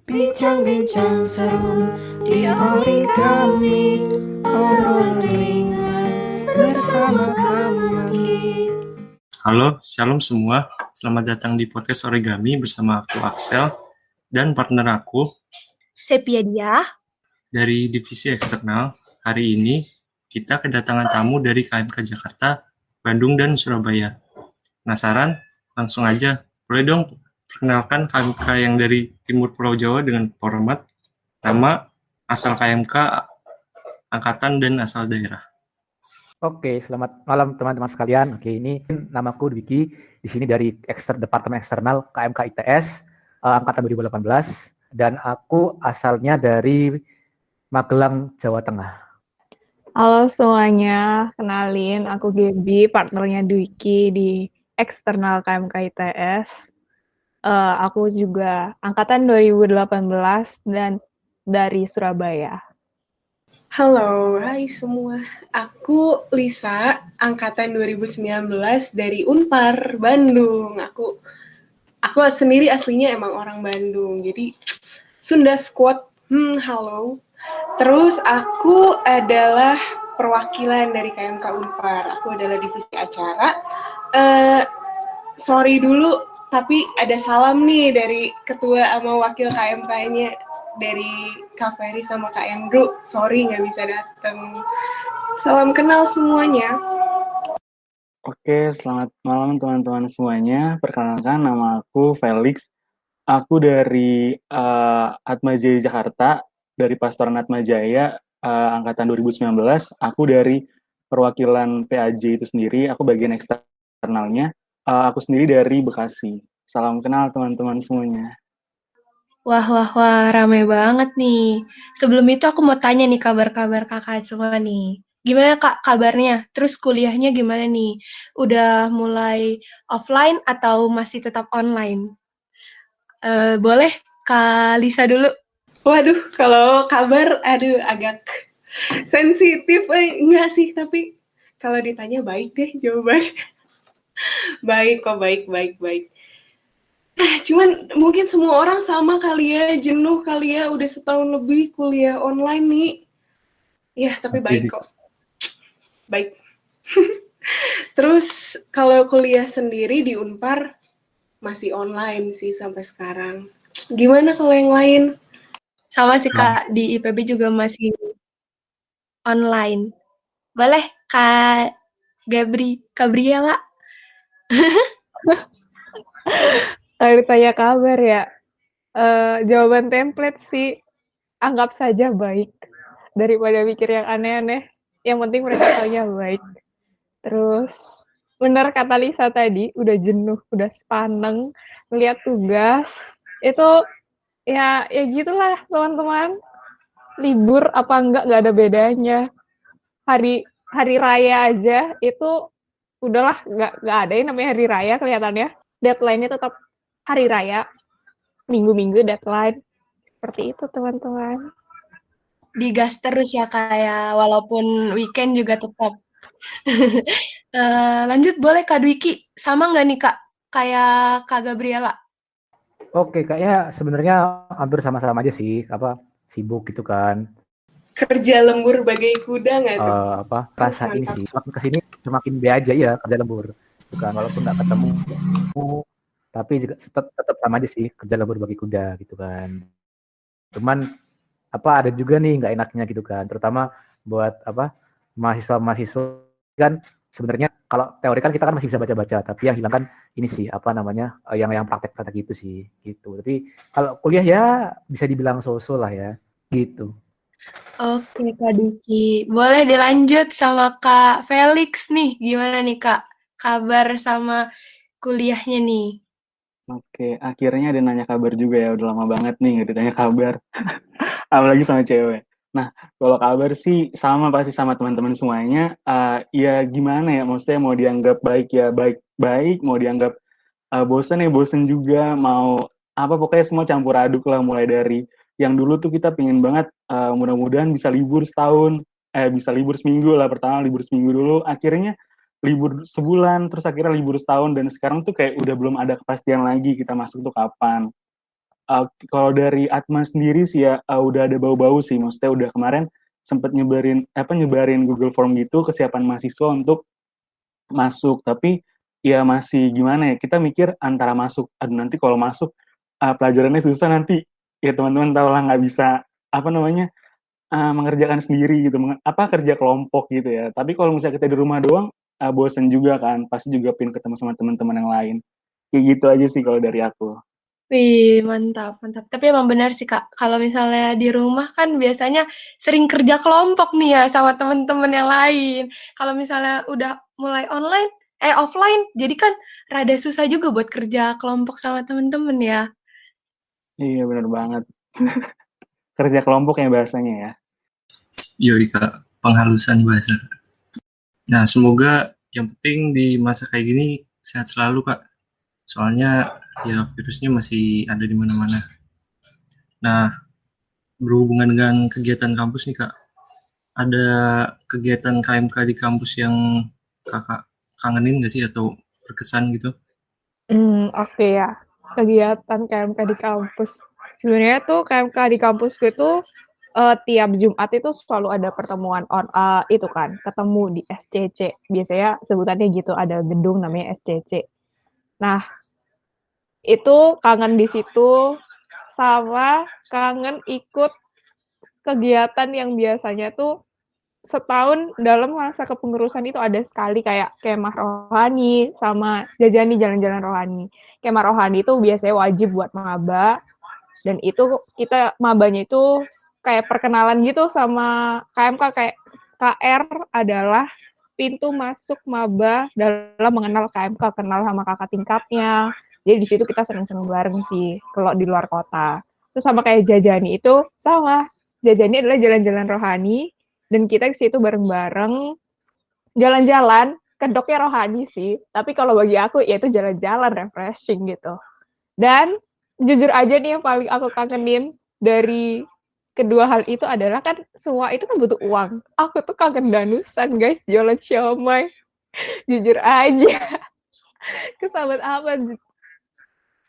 Bincang-bincang seru di Origami, obrolan ringan bersama Kamaki. Halo, shalom semua. Selamat datang di podcast Origami bersama aku Axel dan partner aku Sepia dia. dari divisi eksternal. Hari ini kita kedatangan tamu dari KMK Jakarta, Bandung, dan Surabaya. Penasaran? Langsung aja. Boleh dong perkenalkan KMK yang dari Timur Pulau Jawa dengan format nama, asal KMK, angkatan, dan asal daerah. Oke, selamat malam teman-teman sekalian. Oke, ini namaku Dwiki. Di sini dari Departemen Eksternal KMK ITS angkatan 2018 dan aku asalnya dari Magelang, Jawa Tengah. Halo semuanya, kenalin aku Gaby, partnernya Dwiki di eksternal KMK ITS. Aku juga angkatan 2018 dan dari Surabaya. Halo, hai semua. Aku Lisa, angkatan 2019 dari Unpar, Bandung. Aku sendiri aslinya emang orang Bandung, jadi Sunda Squad. Halo. Terus aku adalah perwakilan dari KMK Unpar. Aku adalah divisi acara. Sorry dulu, tapi ada salam nih dari ketua sama wakil KMK-nya, dari Kak Ferry sama Kak Andrew. Sorry nggak bisa datang. Salam kenal semuanya. Oke, selamat malam teman-teman semuanya. Perkenalkan, nama aku Felix. Aku dari Atmajaya Jakarta, dari Pastoran Atmajaya, angkatan 2019. Aku dari perwakilan PAJ itu sendiri, aku bagian eksternalnya. Aku sendiri dari Bekasi. Salam kenal teman-teman semuanya. Wah, rame banget nih. Sebelum itu aku mau tanya nih kabar-kabar kakak semua nih. Gimana kak kabarnya? Terus kuliahnya gimana nih? Udah mulai offline atau masih tetap online? Boleh Kak Lisa dulu? Waduh, kalau kabar, agak sensitif. Enggak sih, tapi kalau ditanya baik deh jawabannya. Baik kok, baik. Cuman mungkin semua orang sama kali ya, jenuh kali ya, udah setahun lebih kuliah online nih. Ya, tapi baik kok. Baik. Terus kalau kuliah sendiri di Unpar masih online sih sampai sekarang. Gimana kalau yang lain? Sama sih Kak, di IPB juga masih online. Boleh Kak Gabriela? Kalau ditanya kabar ya, jawaban template sih, anggap saja baik. Daripada mikir yang aneh-aneh, yang penting mereka taunya baik. Terus, benar kata Lisa tadi, udah jenuh, udah sepaneng, ngeliat tugas, itu ya gitulah teman-teman. Libur apa enggak ada bedanya. Hari raya aja itu udahlah nggak ada yang namanya hari raya kelihatannya. Deadline-nya tetap hari raya, minggu-minggu deadline. Seperti itu teman-teman. Digas terus ya kayak walaupun weekend juga tetap. Lanjut boleh Kak Dwiki, sama nggak nih Kak kayak Kak Gabriela? Oke, kayaknya sebenarnya hampir sama-sama aja sih, sibuk gitu kan. Kerja lembur bagai kuda nggak tuh? Rasa ini sih, semakin kesini semakin be aja ya kerja lembur. Bukan, walaupun nggak ketemu, tapi juga tetap sama aja sih kerja lembur bagi kuda gitu kan. Cuman ada juga nih nggak enaknya gitu kan, terutama buat mahasiswa kan. Sebenarnya kalau teori kan kita kan masih bisa baca-baca, tapi yang hilang kan ini sih yang praktek-praktek gitu sih gitu. Tapi kalau kuliah ya bisa dibilang so-so lah ya gitu. Oke Kak Diki, boleh dilanjut sama Kak Felix nih, gimana nih Kak kabar sama kuliahnya nih? Oke, akhirnya ada nanya kabar juga ya, udah lama banget nih nggak ditanya kabar. Apalagi sama cewek. Nah, kalau kabar sih pasti sama teman-teman semuanya. Ya gimana ya, maksudnya mau dianggap baik ya baik-baik, mau dianggap bosen ya bosen juga, mau pokoknya semua campur aduk lah. Mulai dari yang dulu tuh kita pengen banget mudah-mudahan bisa libur setahun, bisa libur seminggu lah, pertama libur seminggu dulu, akhirnya libur sebulan, terus akhirnya libur setahun, dan sekarang tuh kayak udah belum ada kepastian lagi kita masuk tuh kapan. Kalau dari Atma sendiri sih ya udah ada bau-bau sih, maksudnya udah kemarin sempat nyebarin Google Form gitu kesiapan mahasiswa untuk masuk, tapi ya masih gimana ya, kita mikir antara masuk, aduh nanti kalau masuk pelajarannya susah nanti, ya teman-teman tahu lah nggak bisa apa namanya mengerjakan sendiri gitu, kerja kelompok gitu ya. Tapi kalau misalnya kita di rumah doang, bosen juga kan, pasti juga pengen ketemu sama teman-teman yang lain. Kayak gitu aja sih kalau dari aku. Wih, mantap, mantap. Tapi emang benar sih, Kak. Kalau misalnya di rumah kan biasanya sering kerja kelompok nih ya sama teman-teman yang lain. Kalau misalnya udah mulai offline, jadi kan rada susah juga buat kerja kelompok sama teman-teman ya. Iya benar banget. Kerja kelompok ya bahasanya ya. Yoi Kak, penghalusan bahasa. Nah, semoga yang penting di masa kayak gini sehat selalu Kak. Soalnya ya virusnya masih ada di mana-mana. Nah, berhubungan dengan kegiatan kampus nih Kak, ada kegiatan KMK di kampus yang Kakak kangenin nggak sih atau berkesan gitu? Oke ya. Kegiatan KMK di kampus. Sebenarnya tuh KMK di kampusku itu tiap Jumat itu selalu ada pertemuan itu kan, ketemu di SCC. Biasanya sebutannya gitu, ada gedung namanya SCC. Nah, itu kangen di situ sama kangen ikut kegiatan yang biasanya tuh setahun dalam masa kepengurusan itu ada sekali kayak kemah rohani sama jajani jalan-jalan rohani. Kemah rohani itu biasanya wajib buat maba dan itu kita mabanya itu kayak perkenalan gitu sama KMK, kayak KR adalah pintu masuk maba dalam mengenal KMK, kenal sama kakak tingkatnya. Jadi di situ kita sering-sering bareng sih kalau di luar kota. Terus sama kayak jajani itu sama. Jajani adalah jalan-jalan rohani dan kita ke situ bareng-bareng, jalan-jalan, kedoknya rohani sih, tapi kalau bagi aku ya itu jalan-jalan refreshing gitu. Dan jujur aja nih yang paling aku kangenin dari kedua hal itu adalah kan semua itu kan butuh uang. Aku tuh kangen danusan guys, jualan siomay. Jujur aja, kesahabat apa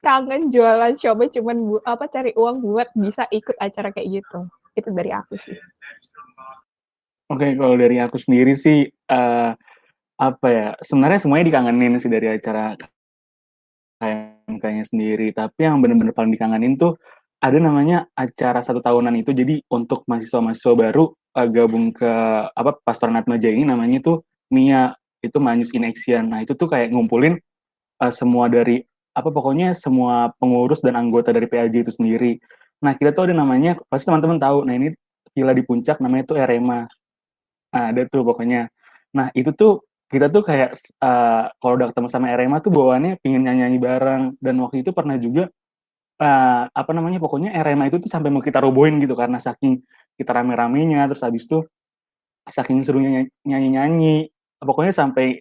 kangen jualan siomay cuman cari uang buat bisa ikut acara kayak gitu. Itu dari aku sih. Oke, kalau dari aku sendiri sih apa ya? Sebenarnya semuanya dikangenin sih dari acara KMK-nya sendiri. Tapi yang benar-benar paling dikangenin tuh ada namanya acara 1 tahunan itu. Jadi untuk mahasiswa-mahasiswa baru gabung ke Pastoran Atmaja ini namanya tuh MIA, itu Manyus in Action. Nah itu tuh kayak ngumpulin semua dari pokoknya semua pengurus dan anggota dari PAJ itu sendiri. Nah kita tuh ada namanya, pasti teman-teman tahu. Nah ini gila di puncak namanya tuh RMA. Nah, ada tuh pokoknya. Nah, itu tuh kita tuh kayak kalau udah ketemu sama RMA tuh bawaannya pingin nyanyi-nyanyi bareng. Dan waktu itu pernah juga pokoknya RMA itu tuh sampai mau kita robohin gitu karena saking kita rame-ramenya, terus habis itu saking serunya nyanyi-nyanyi. Pokoknya sampai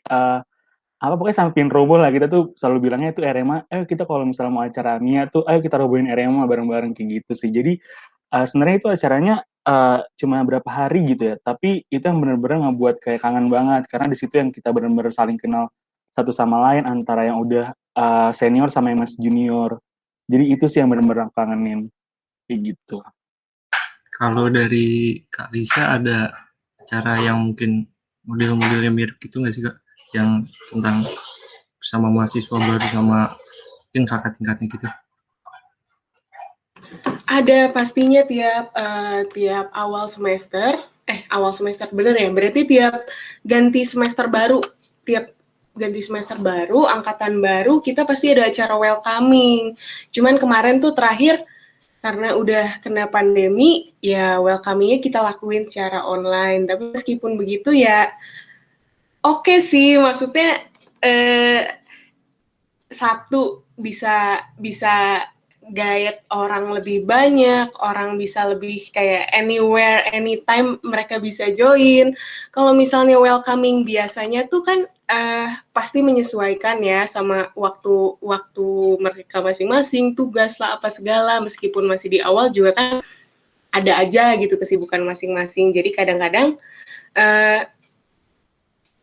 pokoknya sampai pingin roboh lah. Kita tuh selalu bilangnya itu RMA, ayo kita kalau misalnya mau acara MIA tuh ayo kita robohin RMA bareng-bareng kayak gitu sih. Jadi sebenarnya itu acaranya cuma berapa hari gitu ya, tapi itu yang benar-benar ngebuat kayak kangen banget karena di situ yang kita benar-benar saling kenal satu sama lain antara yang udah senior sama yang masih junior. Jadi itu sih yang benar-benar kangenin kayak gitu. Kalau dari Kak Lisa ada acara yang mungkin model-modelnya mirip gitu nggak sih Kak? Yang tentang bersama mahasiswa baru sama mungkin kakak tingkatnya gitu? Ada pastinya tiap awal semester, bener ya, berarti tiap ganti semester baru, angkatan baru, kita pasti ada acara welcoming. Cuman kemarin tuh terakhir, karena udah kena pandemi, ya welcoming-nya kita lakuin secara online. Tapi meskipun begitu ya, oke sih, maksudnya satu bisa gayet orang lebih banyak, orang bisa lebih kayak anywhere, anytime mereka bisa join. Kalau misalnya welcoming biasanya tuh kan pasti menyesuaikan ya sama waktu mereka masing-masing, tugas lah apa segala, meskipun masih di awal juga kan ada aja gitu kesibukan masing-masing. Jadi kadang-kadang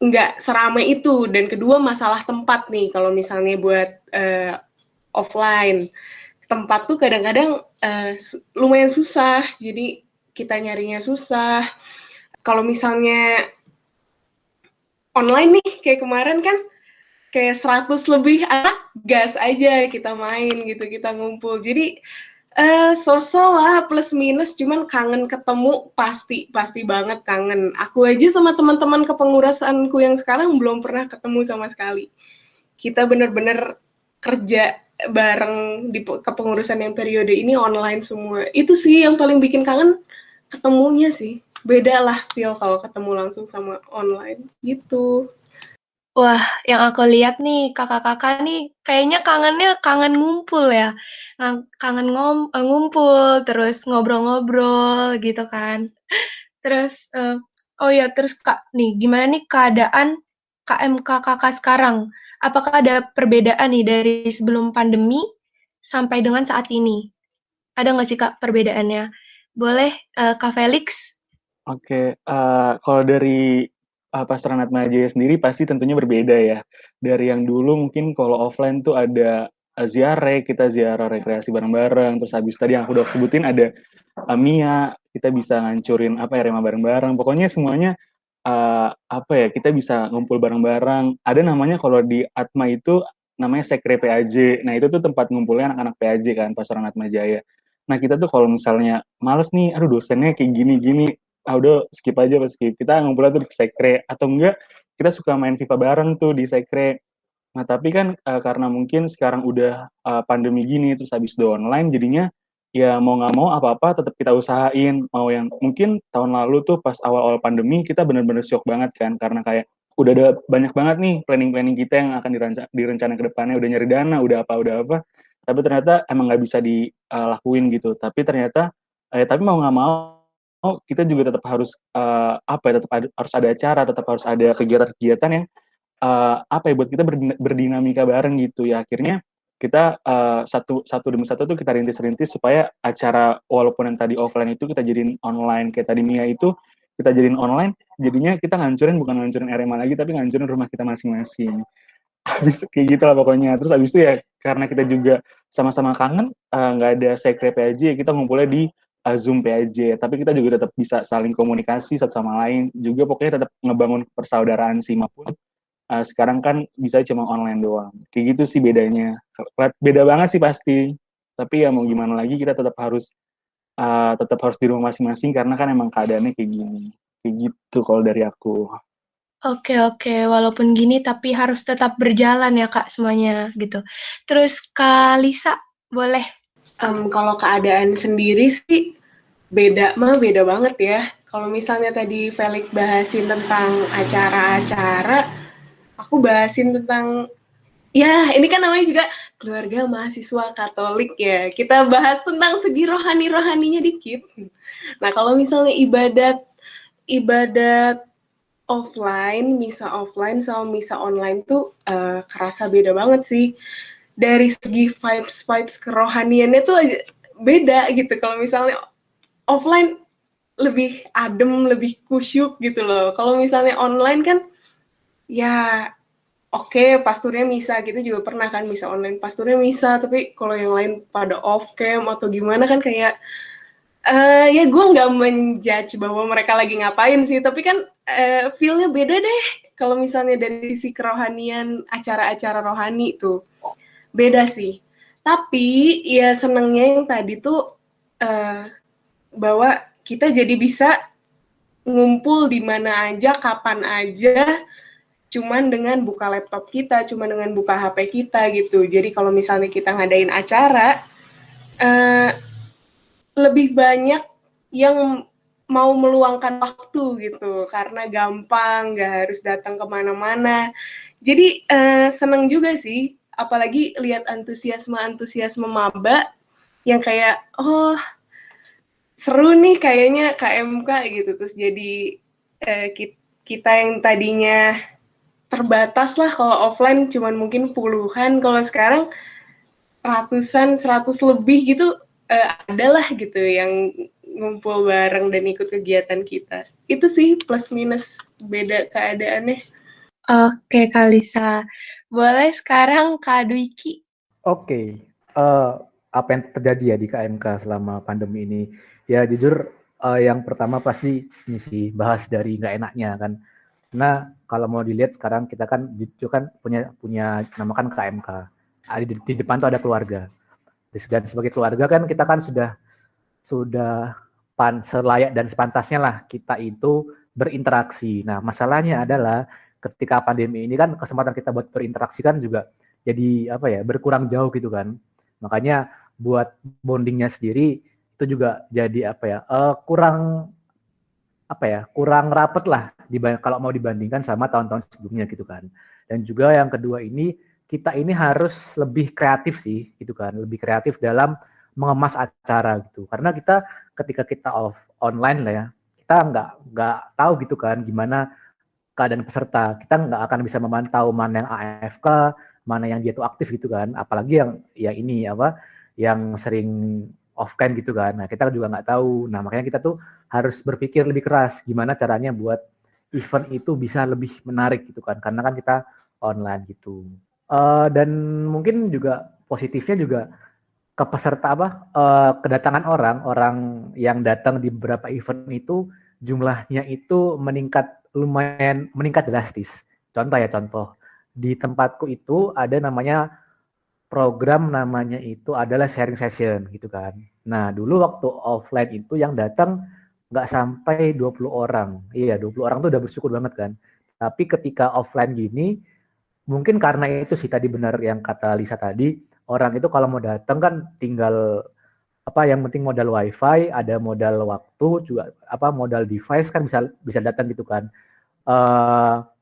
nggak seramai itu. Dan kedua masalah tempat nih, kalau misalnya buat offline. tempat tuh kadang-kadang lumayan susah, jadi kita nyarinya susah. Kalau misalnya online nih, kayak kemarin kan, kayak 100 lebih anak, gas aja kita main gitu, kita ngumpul. Jadi so-so lah plus minus, cuman kangen ketemu pasti banget kangen. Aku aja sama teman-teman kepengurusanku yang sekarang belum pernah ketemu sama sekali. Kita bener-bener kerja bareng di kepengurusan yang periode ini online semua. Itu sih yang paling bikin kangen, ketemunya sih. Beda lah feel kalau ketemu langsung sama online gitu. Wah, yang aku lihat nih kakak-kakak nih kayaknya kangennya kangen ngumpul ya. Kangen ngumpul terus ngobrol-ngobrol gitu kan. Terus oh ya terus Kak nih gimana nih keadaan KMK kakak sekarang? Apakah ada perbedaan nih dari sebelum pandemi sampai dengan saat ini? Ada nggak sih Kak perbedaannya? Boleh Kak Felix? Oke, kalau dari Pastoran Atma Jaya sendiri pasti tentunya berbeda ya. Dari yang dulu mungkin kalau offline tuh ada ziarah, kita ziarah rekreasi bareng-bareng, terus habis tadi yang aku udah sebutin ada Mia, kita bisa ngancurin apa ya, rema bareng-bareng. Pokoknya semuanya apa ya, kita bisa ngumpul bareng-bareng. Ada namanya kalau di Atma itu namanya Sekre PAJ. Nah, itu tuh tempat ngumpulnya anak-anak PAJ kan, Pastoran Atma Jaya. Nah, kita tuh kalau misalnya males nih, aduh dosennya kayak gini-gini, udah skip aja pas skip. Kita ngumpulnya tuh di Sekre atau enggak kita suka main FIFA bareng tuh di Sekre. Nah, tapi kan karena mungkin sekarang udah pandemi gini terus habis udah online jadinya ya mau nggak mau apa-apa tetap kita usahain. Mau yang mungkin tahun lalu tuh pas awal-awal pandemi kita benar-benar shock banget kan karena kayak udah ada banyak banget nih planning-planning kita yang akan direncana ke depannya, udah nyari dana, udah apa. Tapi ternyata emang nggak bisa dilakuin gitu. Tapi ternyata tapi mau nggak mau kita juga tetap harus harus ada acara, tetap harus ada kegiatan-kegiatan yang apa ya, buat kita berdinamika bareng gitu ya. Akhirnya kita satu demi satu tuh kita rintis-rintis supaya acara walaupun yang tadi offline itu kita jadiin online. Kayak tadi Mia itu kita jadiin online, jadinya kita bukan ngancurin Arema lagi, tapi ngancurin rumah kita masing-masing. Habis kayak gitu lah pokoknya. Terus habis itu ya karena kita juga sama-sama kangen, nggak ada sekre PAJ, kita ngumpulnya di Zoom PAJ. Tapi kita juga tetap bisa saling komunikasi satu sama lain. Juga pokoknya tetap ngebangun persaudaraan sih, maupun sekarang kan bisa cuma online doang. Kayak gitu sih bedanya. Beda banget sih pasti. Tapi ya mau gimana lagi, kita tetap harus di rumah masing-masing karena kan emang keadaannya kayak gini. Kayak gitu kalau dari aku. Oke, walaupun gini tapi harus tetap berjalan ya Kak semuanya gitu. Terus Kak Lisa, boleh? Kalau keadaan sendiri sih beda banget ya. Kalau misalnya tadi Felix bahasin tentang acara-acara, aku bahasin tentang ya ini kan namanya juga keluarga mahasiswa Katolik ya. Kita bahas tentang segi rohaninya dikit. Nah, kalau misalnya ibadat misa offline sama misa online tuh kerasa beda banget sih. Dari segi vibes kerohaniannya tuh beda gitu. Kalau misalnya offline lebih adem, lebih kusyuk gitu loh. Kalau misalnya online kan ya oke, pasturnya misa, kita juga pernah kan misa online, pasturnya misa, tapi kalau yang lain pada off cam atau gimana kan kayak ya gue nggak menjudge bahwa mereka lagi ngapain sih, tapi kan feel-nya beda deh kalau misalnya dari sisi kerohanian, acara-acara rohani tuh beda sih. Tapi ya senengnya yang tadi tuh bahwa kita jadi bisa ngumpul di mana aja, kapan aja, cuman dengan buka laptop kita, cuman dengan buka HP kita gitu. Jadi kalau misalnya kita ngadain acara, lebih banyak yang mau meluangkan waktu gitu, karena gampang, nggak harus datang kemana-mana. Jadi seneng juga sih, apalagi lihat antusiasme maba yang kayak, oh seru nih kayaknya KMK gitu, terus jadi kita yang tadinya terbatas lah kalau offline cuman mungkin puluhan, kalau sekarang ratusan, 100 lebih gitu adalah gitu yang ngumpul bareng dan ikut kegiatan kita. Itu sih plus minus beda keadaannya. Oke Kak Lisa, boleh sekarang Kak Dwiki? Oke, apa yang terjadi ya di KMK selama pandemi ini. Ya jujur yang pertama pasti ini sih bahas dari nggak enaknya kan. Nah kalau mau dilihat sekarang kita kan jujur kan punya namakan KMK. Di depan tuh ada keluarga. Dan sebagai keluarga kan kita kan sudah selayak dan sepantasnya lah kita itu berinteraksi. Nah masalahnya adalah ketika pandemi ini kan kesempatan kita buat berinteraksi kan juga jadi apa ya berkurang jauh gitu kan. Makanya buat bondingnya sendiri itu juga jadi apa ya kurang rapet lah kalau mau dibandingkan sama tahun-tahun sebelumnya gitu kan. Dan juga yang kedua ini kita ini harus lebih kreatif sih gitu kan, lebih kreatif dalam mengemas acara gitu. Karena kita ketika kita online lah ya, kita nggak tahu gitu kan gimana keadaan peserta. Kita nggak akan bisa memantau mana yang AFK, mana yang dia tuh aktif gitu kan. Apalagi yang ini yang sering off cam gitu kan. Nah kita juga nggak tahu. Nah makanya kita tuh harus berpikir lebih keras gimana caranya buat event itu bisa lebih menarik gitu kan. Karena kan kita online gitu. Dan mungkin juga positifnya juga ke peserta kedatangan orang yang datang di beberapa event itu jumlahnya itu lumayan meningkat drastis. Contoh di tempatku itu ada namanya program namanya itu adalah sharing session gitu kan. Nah dulu waktu offline itu yang datang nggak sampai 20 orang. Iya 20 orang tuh udah bersyukur banget kan. Tapi ketika offline gini mungkin karena itu sih tadi benar yang kata Lisa tadi, orang itu kalau mau datang kan tinggal yang penting modal wifi, ada modal waktu juga modal device kan bisa datang gitu kan.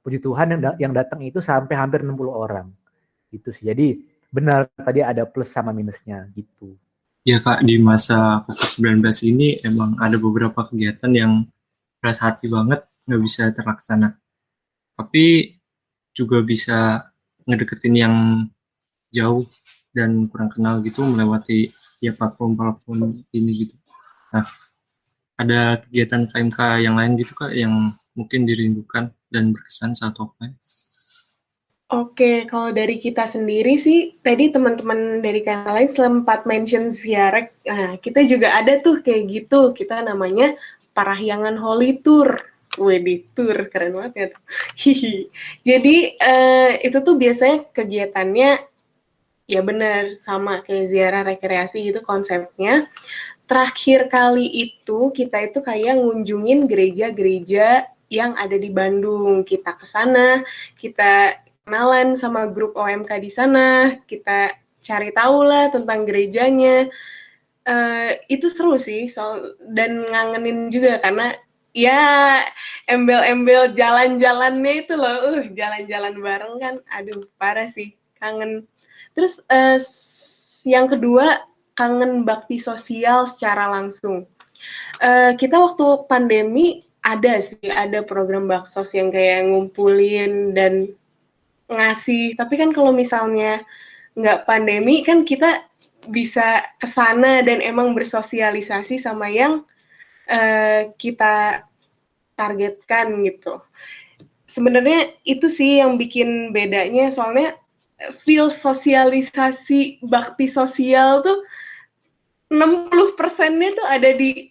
Puji Tuhan yang datang itu sampai hampir 60 orang. Gitu sih. Jadi benar tadi ada plus sama minusnya gitu. Ya Kak, di masa COVID-19 ini emang ada beberapa kegiatan yang berat hati banget nggak bisa terlaksana. Tapi juga bisa ngedeketin yang jauh dan kurang kenal gitu melewati ya platform ini gitu. Nah, ada kegiatan KMK yang lain gitu Kak yang mungkin dirindukan dan berkesan saat offline? Oke, kalau dari kita sendiri sih, tadi teman-teman dari KMK lain sempat mention ziarah. Nah, kita juga ada tuh kayak gitu. Kita namanya Parahyangan Holy Tour. Wedi tour, keren banget ya. Jadi itu tuh biasanya kegiatannya ya benar sama kayak ziarah rekreasi gitu konsepnya. Terakhir kali itu kita itu kayak ngunjungin gereja-gereja yang ada di Bandung. Kita ke sana, kita kenalan sama grup OMK di sana, kita cari tahu lah tentang gerejanya. Itu seru sih, dan ngangenin juga karena ya embel-embel jalan-jalannya itu loh, jalan-jalan bareng kan, aduh parah sih, kangen. Terus yang kedua, kangen bakti sosial secara langsung. Kita waktu pandemi ada program baksos yang kayak ngumpulin dan ngasih, tapi kan kalau misalnya nggak pandemi kan kita bisa kesana dan emang bersosialisasi sama yang kita targetkan gitu. Sebenarnya itu sih yang bikin bedanya, soalnya feel sosialisasi bakti sosial tuh 60%-nya tuh ada di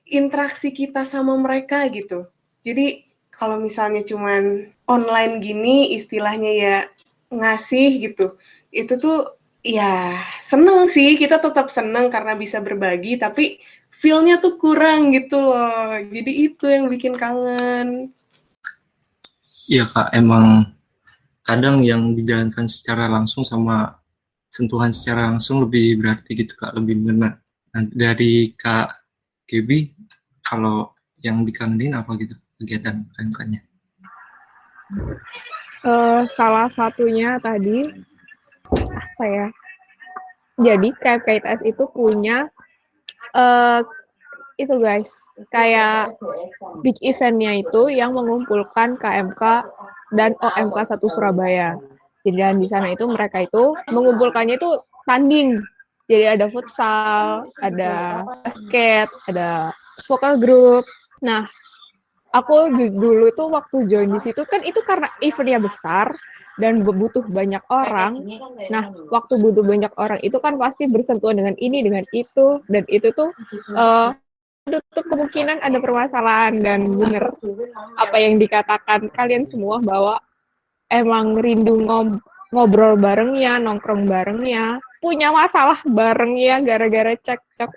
interaksi kita sama mereka gitu. Jadi kalau misalnya cuman online gini istilahnya ya ngasih gitu, itu tuh ya seneng sih, kita tetap seneng karena bisa berbagi, tapi feel-nya tuh kurang gitu loh. Jadi itu yang bikin kangen. Iya Kak, emang kadang yang dijalankan secara langsung sama sentuhan secara langsung lebih berarti gitu Kak, lebih mengena. Nah, dari Kak Gaby, kalau yang dikangenin apa gitu kegiatan KMK-nya? Salah satunya tadi apa ya? Jadi KMK itu punya itu guys, kayak big event-nya itu yang mengumpulkan KMK dan OMK 1 Surabaya. Jadi dan di sana itu mereka itu mengumpulkannya itu tanding. Jadi ada futsal, ada basket, ada vokal group. Nah, aku dulu tuh waktu join di situ kan itu karena eventnya besar, dan butuh banyak orang. Nah, waktu butuh banyak orang itu kan pasti bersentuhan dengan ini, dengan itu, dan itu tuh tutup kemungkinan ada permasalahan. Dan bener apa yang dikatakan kalian semua bahwa emang rindu ngobrol barengnya, nongkrong barengnya, punya masalah barengnya gara-gara cek-cek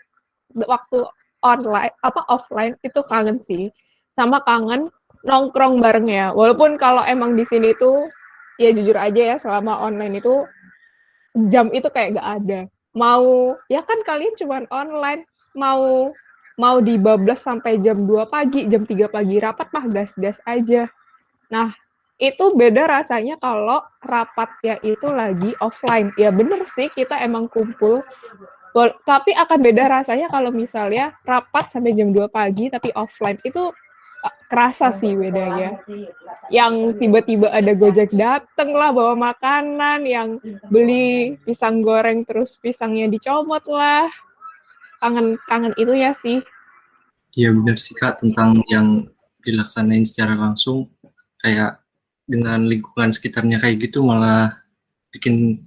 waktu online offline itu kangen sih. Sama kangen nongkrong barengnya. Walaupun kalau emang di sini tuh ya jujur aja ya selama online itu jam itu kayak gak ada. Mau ya kan kalian cuma online, mau dibablas sampai jam 2 pagi, jam 3 pagi rapat mah gas-gas aja. Nah, itu beda rasanya kalau rapatnya itu lagi offline. Ya bener sih, kita emang kumpul. Tapi akan beda rasanya kalau misalnya rapat sampai jam 2 pagi tapi offline. Itu kerasa sih bedanya. Yang tiba-tiba ada Gojek dateng lah bawa makanan, yang beli pisang goreng terus pisangnya dicomot lah. Kangen itu ya sih. Iya benar sih Kak, tentang yang dilaksanain secara langsung, kayak dengan lingkungan sekitarnya kayak gitu malah bikin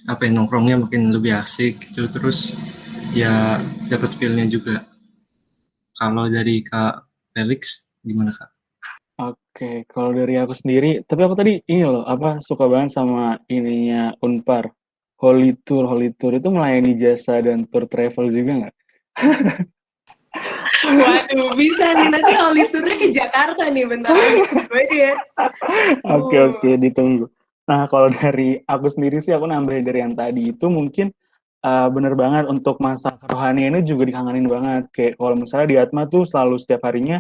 apa ya, nongkrongnya makin lebih asik gitu, terus ya dapat feel-nya juga. Kalau dari Kak Felix gimana Kak? Oke, kalau dari aku sendiri, tapi aku tadi ini loh, apa suka banget sama ininya Unpar. Holy Tour itu melayani jasa dan tour travel juga nggak? Waduh, bisa nih nanti Holy Tour-nya ke Jakarta nih bentar lagi. Baik ya. Oke, ditunggu. Nah, kalau dari aku sendiri sih, aku nambahin dari yang tadi itu mungkin bener banget untuk masa kerohanian ini juga dikangenin banget. Kayak kalau misalnya di Atma tuh selalu setiap harinya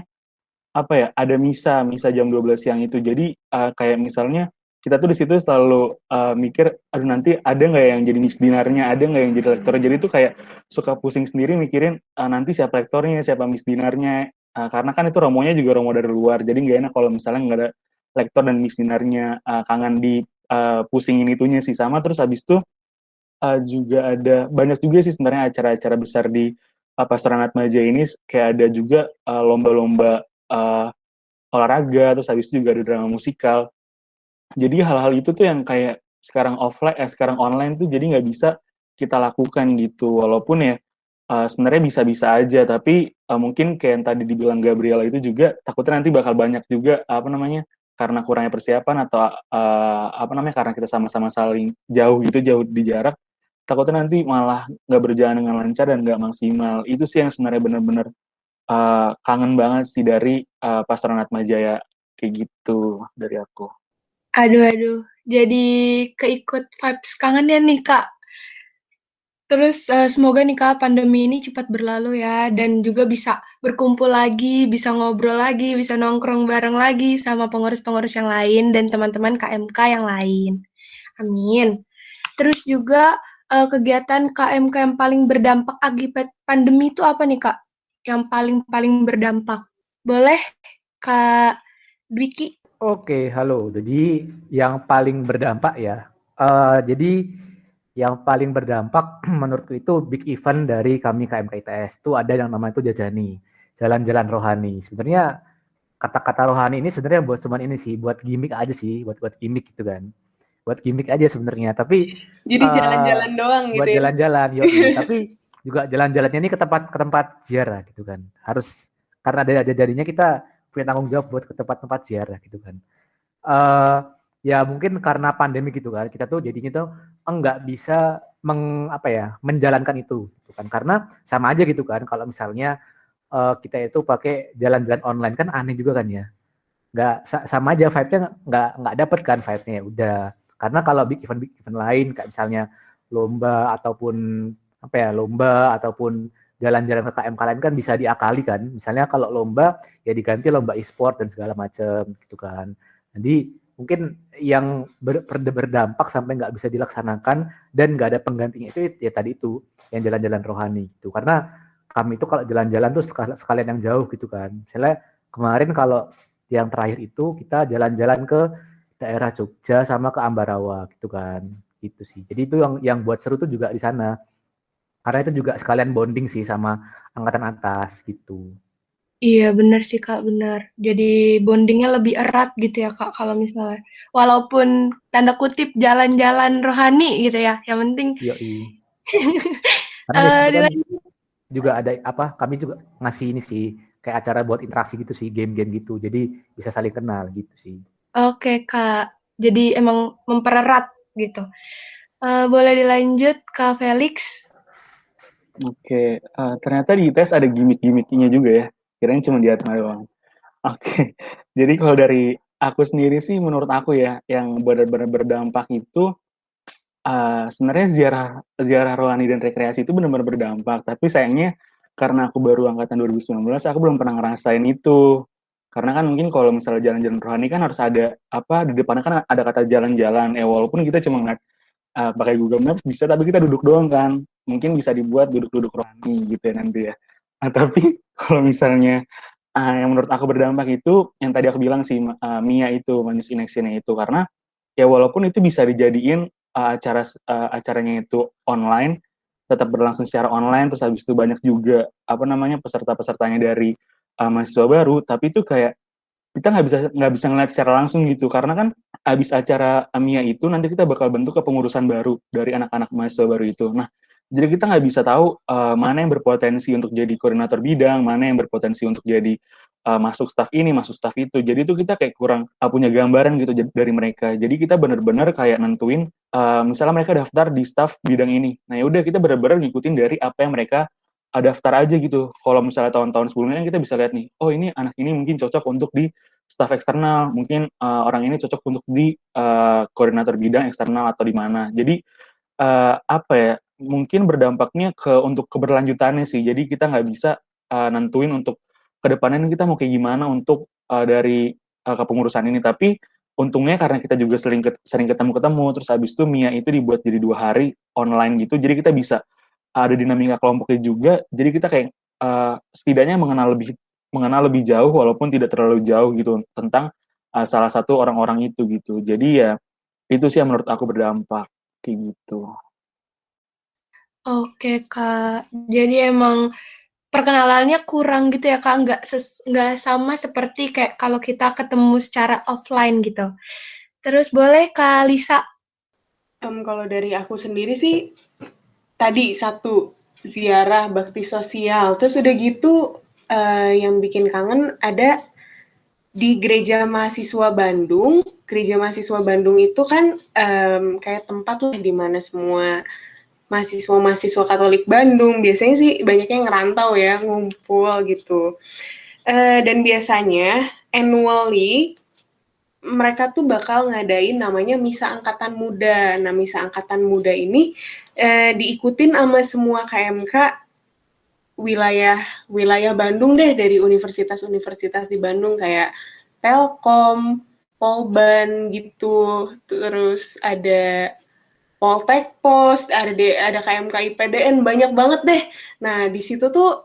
apa ya, ada misa jam 12 siang itu. Jadi kayak misalnya kita tuh di situ selalu mikir, aduh nanti ada nggak yang jadi misdinarnya, ada nggak yang jadi lektor. Jadi tuh kayak suka pusing sendiri mikirin nanti siapa lektornya, siapa misdinarnya. Karena kan itu romonya juga romo dari luar. Jadi nggak enak kalau misalnya nggak ada lektor dan misdinarnya. Kangen di pusingin itunya sih sama. Terus habis itu juga ada banyak juga sih sebenarnya acara-acara besar di Pasaran Atmaja ini, kayak ada juga lomba-lomba olahraga, terus habis itu juga ada drama musikal. Jadi hal-hal itu tuh yang kayak sekarang sekarang online tuh jadi nggak bisa kita lakukan gitu. Walaupun ya sebenarnya bisa-bisa aja, tapi mungkin kayak yang tadi dibilang Gabriela itu juga takutnya nanti bakal banyak juga apa namanya, karena kurangnya persiapan atau apa namanya, karena kita sama-sama saling jauh gitu, jauh di jarak, takutnya nanti malah nggak berjalan dengan lancar dan nggak maksimal. Itu sih yang sebenarnya benar-benar kangen banget sih dari Pasaran Atmajaya, kayak gitu dari aku. Aduh, jadi keikut vibes kangennya nih, Kak. Terus semoga nih Kak pandemi ini cepat berlalu ya dan juga bisa berkumpul lagi, bisa ngobrol lagi, bisa nongkrong bareng lagi sama pengurus-pengurus yang lain dan teman-teman KMK yang lain. Amin. Terus juga kegiatan KMK yang paling berdampak akibat pandemi itu apa nih Kak? Yang paling berdampak. Boleh Kak Dwiki? Oke, halo. Jadi yang paling berdampak ya. Jadi yang paling berdampak menurutku itu big event dari kami KMK ITS. Itu ada yang namanya itu Jajani, jalan-jalan rohani. Sebenarnya kata-kata rohani ini sebenarnya buat cuman ini sih, buat gimmick aja sih, buat gimmick gitu kan. Buat gimmick aja sebenarnya, tapi Jadi jalan-jalan doang gitu buat ya. jalan-jalan, tapi juga jalan-jalannya ini ke tempat ziarah gitu kan. Harus karena ada jadinya kita punya tanggung jawab buat ke tempat-tempat ziarah gitu kan. Ya mungkin karena pandemi gitu kan, kita tuh jadinya tuh enggak bisa menjalankan itu gitu kan. Karena sama aja gitu kan, kalau misalnya kita itu pakai jalan-jalan online kan aneh juga kan ya. Nggak sama aja vibe-nya nggak dapet kan vibe-nya ya udah. Karena kalau big event lain kayak misalnya lomba ataupun jalan-jalan ke KMK lain kan bisa diakali kan. Misalnya kalau lomba ya diganti lomba e-sport dan segala macam gitu kan. Jadi mungkin yang berdampak sampai nggak bisa dilaksanakan dan nggak ada penggantinya itu ya tadi itu yang jalan-jalan rohani gitu. Karena kami itu kalau jalan-jalan tuh sekalian yang jauh gitu kan. Misalnya kemarin kalau yang terakhir itu kita jalan-jalan ke daerah Jogja sama ke Ambarawa gitu kan. Gitu sih. Jadi itu yang buat seru tuh juga di sana. Karena itu juga sekalian bonding sih sama angkatan atas gitu. Iya bener sih Kak, bener. Jadi bondingnya lebih erat gitu ya Kak, kalau misalnya walaupun tanda kutip jalan-jalan rohani gitu ya, yang penting Yoi. Karena di situ kan dilan juga ada apa? Kami juga ngasih ini sih kayak acara buat interaksi gitu sih, game-game gitu. Jadi bisa saling kenal gitu sih. oke Kak, jadi emang mempererat gitu. Boleh dilanjut Kak Felix? Oke, ternyata di ITS ada gimmick-gimmicknya juga ya. Kirain cuma di Atma doang. Oke, jadi kalau dari aku sendiri sih, menurut aku ya, yang benar-benar berdampak itu sebenarnya ziarah ziarah rohani dan rekreasi itu benar-benar berdampak. Tapi sayangnya karena aku baru angkatan 2019, aku belum pernah ngerasain itu. Karena kan mungkin kalau misalnya jalan-jalan rohani kan harus ada apa di depannya kan ada kata jalan-jalan. Walaupun kita cuma ngeliat pakai Google Maps bisa, tapi kita duduk doang kan. Mungkin bisa dibuat duduk-duduk rohani gitu ya nanti ya. Nah, tapi kalau misalnya yang menurut aku berdampak itu yang tadi aku bilang sih, Mia itu, Manus in Action itu, karena ya walaupun itu bisa dijadiin acaranya itu online, tetap berlangsung secara online, terus habis itu banyak juga apa namanya peserta-pesertanya dari mahasiswa baru, tapi itu kayak kita nggak bisa ngeliat secara langsung gitu, karena kan habis acara Mia itu nanti kita bakal bentuk kepengurusan baru dari anak-anak mahasiswa baru itu. Nah, jadi kita nggak bisa tahu mana yang berpotensi untuk jadi koordinator bidang, mana yang berpotensi untuk jadi masuk staf ini, masuk staf itu. Jadi itu kita kayak kurang punya gambaran gitu dari mereka. Jadi kita benar-benar kayak nentuin, misalnya mereka daftar di staf bidang ini. Nah ya udah kita benar-benar ngikutin dari apa yang mereka daftar aja gitu. Kalau misalnya tahun-tahun sebelumnya kita bisa lihat nih, oh ini anak ini mungkin cocok untuk di staf eksternal, mungkin orang ini cocok untuk di koordinator bidang eksternal atau di mana. Jadi apa ya, mungkin berdampaknya untuk keberlanjutannya sih. Jadi kita nggak bisa nentuin untuk kedepannya kita mau kayak gimana untuk dari kepengurusan ini. Tapi untungnya karena kita juga sering ketemu-ketemu, terus habis itu Mia itu dibuat jadi 2 hari online gitu. Jadi kita bisa ada dinamika kelompoknya juga. Jadi kita kayak setidaknya mengenal lebih jauh walaupun tidak terlalu jauh gitu tentang salah satu orang-orang itu gitu. Jadi ya itu sih yang menurut aku berdampak kayak gitu. Oke Kak, jadi emang perkenalannya kurang gitu ya Kak, nggak sama seperti kayak kalau kita ketemu secara offline gitu. Terus boleh Kak Lisa? Kalau dari aku sendiri sih, tadi satu, ziarah bakti sosial. Terus udah gitu, yang bikin kangen ada di Gereja Mahasiswa Bandung. Gereja Mahasiswa Bandung itu kan kayak tempat lah di mana semua mahasiswa-mahasiswa Katolik Bandung, biasanya sih banyaknya yang ngerantau ya, ngumpul gitu. Dan biasanya annually mereka tuh bakal ngadain namanya Misa Angkatan Muda. Nah, Misa Angkatan Muda ini diikutin sama semua KMK wilayah Bandung deh, dari universitas-universitas di Bandung kayak Telkom, Polban gitu, terus ada Poltek Pos, ada KMK IPDN, banyak banget deh. Nah, di situ tuh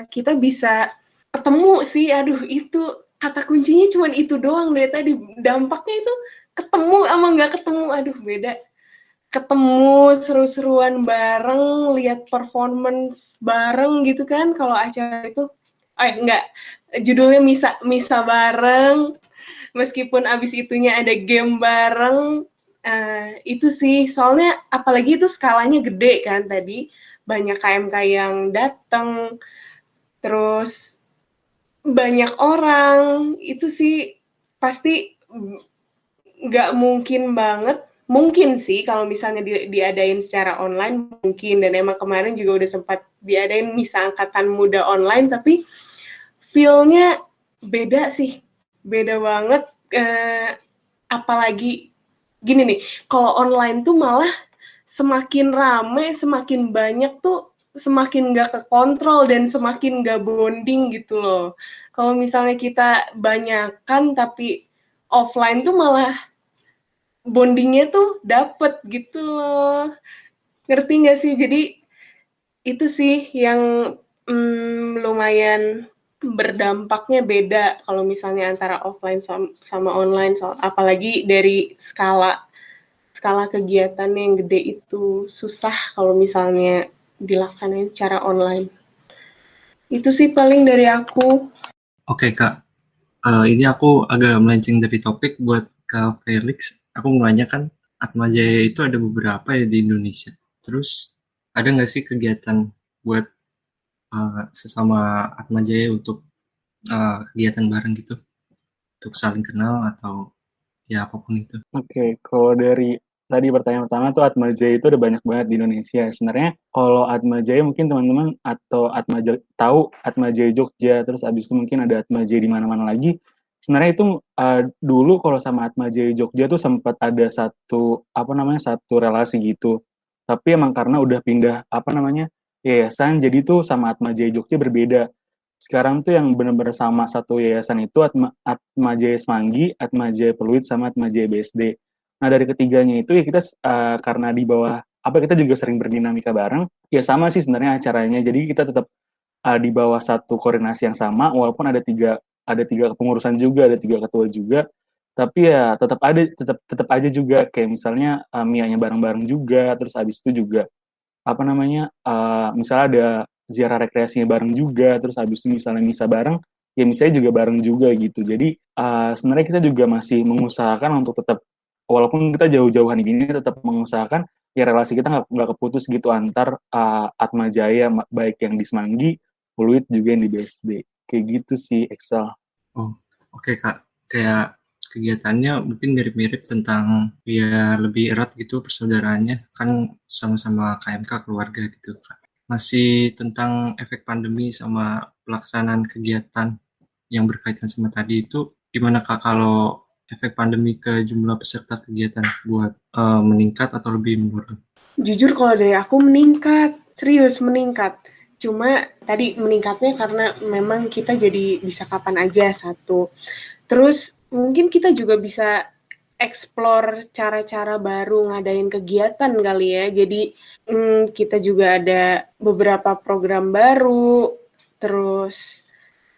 kita bisa ketemu sih, aduh itu kata kuncinya cuma itu doang deh tadi. Dampaknya itu ketemu sama nggak ketemu, aduh beda. Ketemu seru-seruan bareng, lihat performance bareng gitu kan kalau acara itu. Enggak, judulnya misa bareng, meskipun abis itunya ada game bareng. Itu sih, soalnya apalagi itu skalanya gede kan tadi, banyak KMK yang datang, terus banyak orang, itu sih pasti nggak mungkin banget. Mungkin sih kalau misalnya diadain secara online mungkin, dan emang kemarin juga udah sempat diadain misa angkatan muda online, tapi feel-nya beda sih, beda banget. Apalagi gini nih, kalau online tuh malah semakin rame, semakin banyak tuh semakin nggak kekontrol dan semakin nggak bonding gitu loh. Kalau misalnya kita banyakan tapi offline tuh malah bondingnya tuh dapet gitu loh. Ngerti nggak sih? Jadi itu sih yang lumayan berdampaknya beda kalau misalnya antara offline sama online, apalagi dari skala kegiatan yang gede itu susah kalau misalnya dilaksanain secara online. Itu sih paling dari aku. Oke Kak, ini aku agak melenceng dari topik buat Kak Felix. Aku mau nanya kan, Atmajaya itu ada beberapa ya di Indonesia. Terus ada nggak sih kegiatan buat sesama Atmajaya untuk kegiatan bareng gitu, untuk saling kenal atau ya apapun itu? Oke, kalau dari tadi pertanyaan pertama tuh Atmajaya itu ada banyak banget di Indonesia. Sebenarnya kalau Atmajaya mungkin teman-teman atau Atmajaya tahu Atmajaya Jogja, terus abis itu mungkin ada Atmajaya di mana-mana lagi. Sebenarnya itu dulu kalau sama Atmajaya Jogja tuh sempat ada satu relasi gitu. Tapi emang karena udah pindah yayasan, jadi tuh sama Atmajaya Jogja berbeda. Sekarang tuh yang benar-benar sama satu yayasan itu Atmajaya Semanggi, Atmajaya Peluit, sama Atmajaya BSD. Nah dari ketiganya itu ya kita karena di bawah kita juga sering berdinamika bareng, ya sama sih sebenarnya acaranya. Jadi kita tetap di bawah satu koordinasi yang sama, walaupun ada tiga kepengurusan juga, ada tiga ketua juga, tapi ya tetap aja juga kayak misalnya Mianya bareng-bareng juga, terus habis itu juga misalnya ada ziarah rekreasinya bareng juga, terus habis itu misalnya misa bareng, ya misalnya juga bareng juga gitu. Jadi sebenarnya kita juga masih mengusahakan untuk tetap, walaupun kita jauh-jauhan gini, tetap mengusahakan ya relasi kita nggak keputus gitu antar Atmajaya, baik yang di Semanggi, Pluit juga yang di BSD. Kayak gitu sih, Excel. Oh, oke Kak. Kayak kegiatannya mungkin mirip-mirip tentang ya lebih erat gitu persaudaraannya, kan sama-sama KMK keluarga gitu Kak. Masih tentang efek pandemi sama pelaksanaan kegiatan yang berkaitan sama tadi itu, gimana Kak kalau efek pandemi ke jumlah peserta kegiatan buat meningkat atau lebih menurun? Jujur kalau dari aku meningkat, serius meningkat. Cuma tadi meningkatnya karena memang kita jadi bisa kapan aja satu. Terus mungkin kita juga bisa explore cara-cara baru ngadain kegiatan kali ya. Jadi kita juga ada beberapa program baru. Terus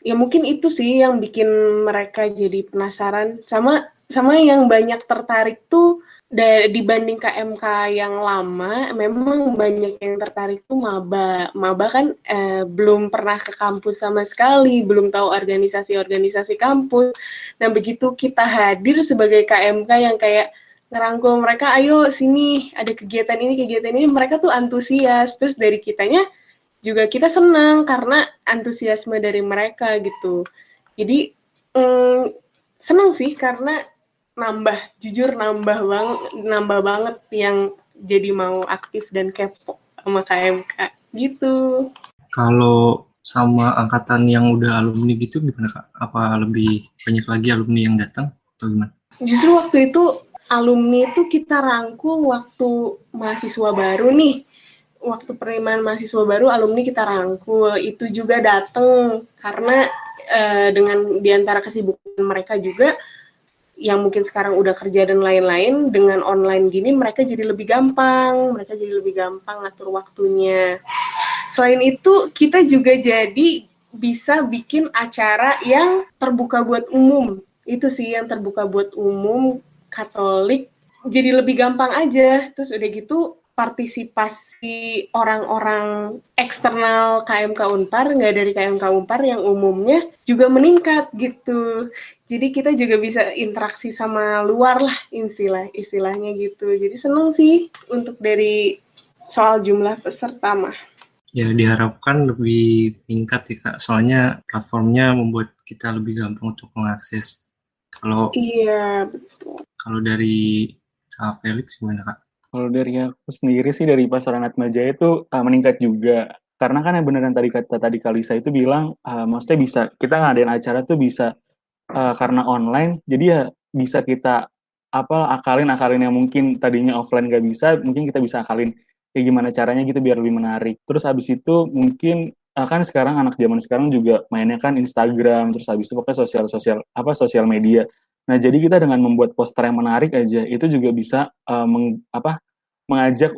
ya mungkin itu sih yang bikin mereka jadi penasaran. Sama yang banyak tertarik tuh dibanding KMK yang lama, memang banyak yang tertarik tuh maba. Maba kan belum pernah ke kampus sama sekali, belum tahu organisasi-organisasi kampus. Nah, begitu kita hadir sebagai KMK yang kayak ngerangkul mereka, ayo sini, ada kegiatan ini, mereka tuh antusias. Terus dari kitanya juga kita senang karena antusiasme dari mereka gitu. Jadi senang sih karena jujur nambah banget yang jadi mau aktif dan kepo sama KMK gitu. Kalau sama angkatan yang udah alumni gitu gimana Kak? Apa lebih banyak lagi alumni yang datang atau gimana? Justru waktu itu alumni itu kita rangkul waktu mahasiswa baru nih. Waktu penerimaan mahasiswa baru, alumni kita rangkul. Itu juga datang karena dengan diantara kesibukan mereka juga, yang mungkin sekarang udah kerja dan lain-lain, dengan online gini mereka jadi lebih gampang ngatur waktunya. Selain itu, kita juga jadi bisa bikin acara yang terbuka buat umum. Itu sih yang terbuka buat umum, Katolik, jadi lebih gampang aja. Terus udah gitu, partisipasi orang-orang eksternal KMK Unpar, nggak dari KMK Unpar yang umumnya juga meningkat gitu. Jadi kita juga bisa interaksi sama luar lah istilahnya gitu. Jadi seneng sih untuk dari soal jumlah peserta mah. Ya diharapkan lebih meningkat ya Kak, soalnya platformnya membuat kita lebih gampang untuk mengakses. Iya, Kalau dari Kak Felix gimana Kak? Kalau dari aku sendiri sih dari pasaran Atmajaya itu meningkat juga. Karena kan yang beneran tadi Kalisa itu bilang, maksudnya bisa kita ngadain acara tuh bisa karena online, jadi ya bisa kita akalin yang mungkin tadinya offline nggak bisa, mungkin kita bisa akalin kayak gimana caranya gitu biar lebih menarik. Terus habis itu mungkin kan sekarang anak zaman sekarang juga mainnya kan Instagram, terus habis itu pokoknya sosial media. Nah, jadi kita dengan membuat poster yang menarik aja, itu juga bisa mengajak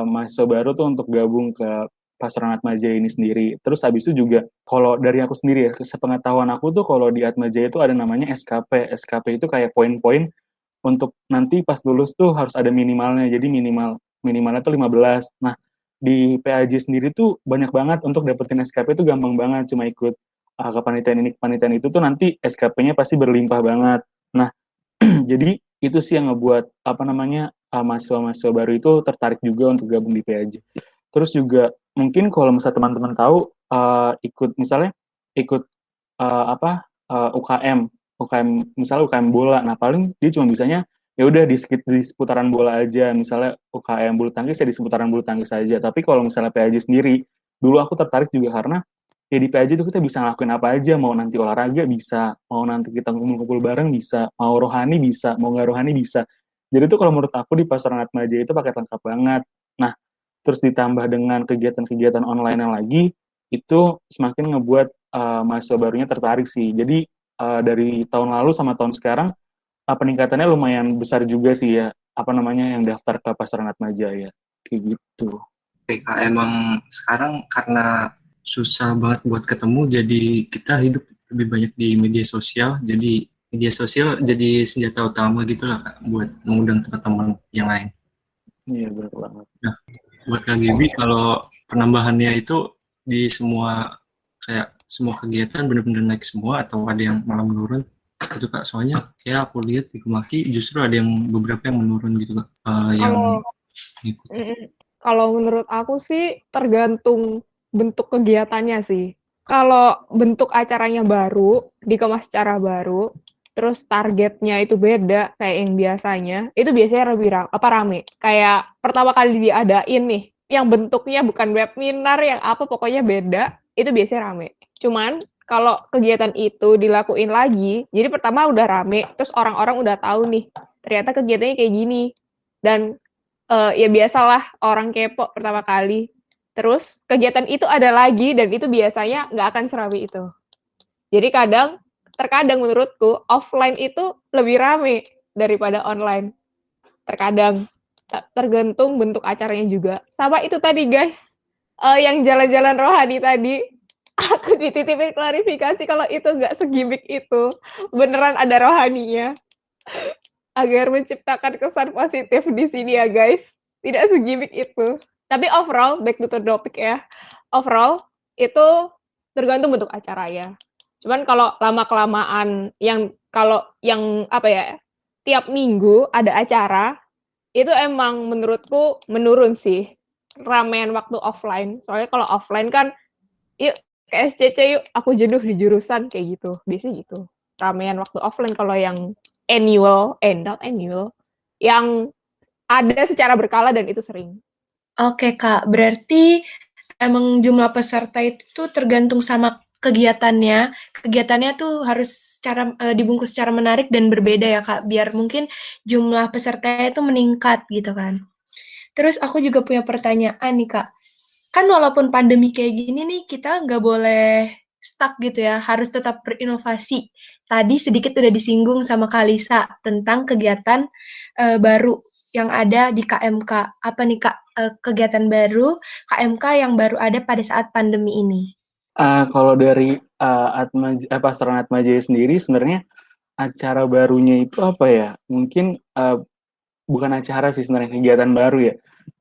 mahasiswa baru tuh untuk gabung ke Pasaran Atmajaya ini sendiri. Terus habis itu juga, kalau dari aku sendiri ya, sepengetahuan aku tuh kalau di Atmajaya itu ada namanya SKP. SKP itu kayak poin-poin untuk nanti pas lulus tuh harus ada minimalnya. Jadi minimalnya tuh 15. Nah, di PAJ sendiri tuh banyak banget untuk dapetin SKP itu gampang banget. Cuma ikut kepanitiaan ini kepanitiaan itu tuh nanti SKP-nya pasti berlimpah banget. Nah, jadi itu sih yang ngebuat mahasiswa-mahasiswa baru itu tertarik juga untuk gabung di PAJ. Terus juga mungkin kalau misalnya teman-teman tahu ikut UKM misalnya UKM bola. Nah, paling dia cuma bisanya ya udah di seputaran bola aja. Misalnya UKM bulu tangkis ya di seputaran bulu tangkis aja. Tapi kalau misalnya PAJ sendiri, dulu aku tertarik juga karena ya di PAJ itu kita bisa ngelakuin apa aja, mau nanti olahraga bisa, mau nanti kita kumpul-kumpul bareng bisa, mau rohani bisa, mau nggak rohani bisa. Jadi tuh kalau menurut aku di Pasaran Atmaja itu paket lengkap banget. Nah, terus ditambah dengan kegiatan-kegiatan online yang lagi, itu semakin ngebuat mahasiswa barunya tertarik sih. Jadi dari tahun lalu sama tahun sekarang, peningkatannya lumayan besar juga sih ya, yang daftar ke Pasaran Atmaja ya, kayak gitu. Oke, Kak, emang sekarang karena susah banget buat ketemu, jadi kita hidup lebih banyak di media sosial. Jadi media sosial jadi senjata utama gitu lah, Kak, buat mengundang teman-teman yang lain. Iya, benar banget. Nah, buat Kak Gaby, kalau penambahannya itu di semua kegiatan benar-benar naik semua atau ada yang malah menurun? Itu Kak, soalnya kayak aku lihat di Kemaki justru ada yang beberapa yang menurun gitu Kak, yang ikut. Kalau menurut aku sih tergantung bentuk kegiatannya sih. Kalau bentuk acaranya baru, dikemas secara baru, terus targetnya itu beda kayak yang biasanya, itu biasanya lebih rame. Kayak pertama kali diadain nih, yang bentuknya bukan webinar, yang apa pokoknya beda, itu biasanya rame. Cuman kalau kegiatan itu dilakuin lagi, jadi pertama udah rame, terus orang-orang udah tahu nih, ternyata kegiatannya kayak gini. Dan ya biasalah orang kepo pertama kali. Terus kegiatan itu ada lagi dan itu biasanya nggak akan seramai itu. Jadi terkadang menurutku offline itu lebih rame daripada online. Terkadang tergantung bentuk acaranya juga. Sama itu tadi guys, yang jalan-jalan rohani tadi, aku dititipin klarifikasi kalau itu nggak segimik itu, beneran ada rohaninya. Agar menciptakan kesan positif di sini ya guys. Tidak segimik itu. Tapi overall, back to the topic ya. Overall, itu tergantung bentuk acara ya. Cuman kalau lama-kelamaan, tiap minggu ada acara, itu emang menurutku menurun sih. Ramean waktu offline. Soalnya kalau offline kan, yuk ke SCC yuk, aku jenuh di jurusan, kayak gitu. Biasanya gitu. Ramean waktu offline. Kalau yang not annual, yang ada secara berkala dan itu sering. Oke Kak, berarti emang jumlah peserta itu tergantung sama kegiatannya. Kegiatannya tuh harus dibungkus secara menarik dan berbeda ya Kak, biar mungkin jumlah pesertanya itu meningkat gitu kan. Terus aku juga punya pertanyaan nih Kak. Kan walaupun pandemi kayak gini nih, kita nggak boleh stuck gitu ya, harus tetap berinovasi. Tadi sedikit udah disinggung sama Kak Lisa tentang kegiatan baru yang ada di KMK. Apa nih Kak kegiatan baru KMK yang baru ada pada saat pandemi ini? Kalau dari Pasaran Atmaja sendiri sebenarnya acara barunya itu apa ya? Mungkin bukan acara sih sebenarnya, kegiatan baru ya.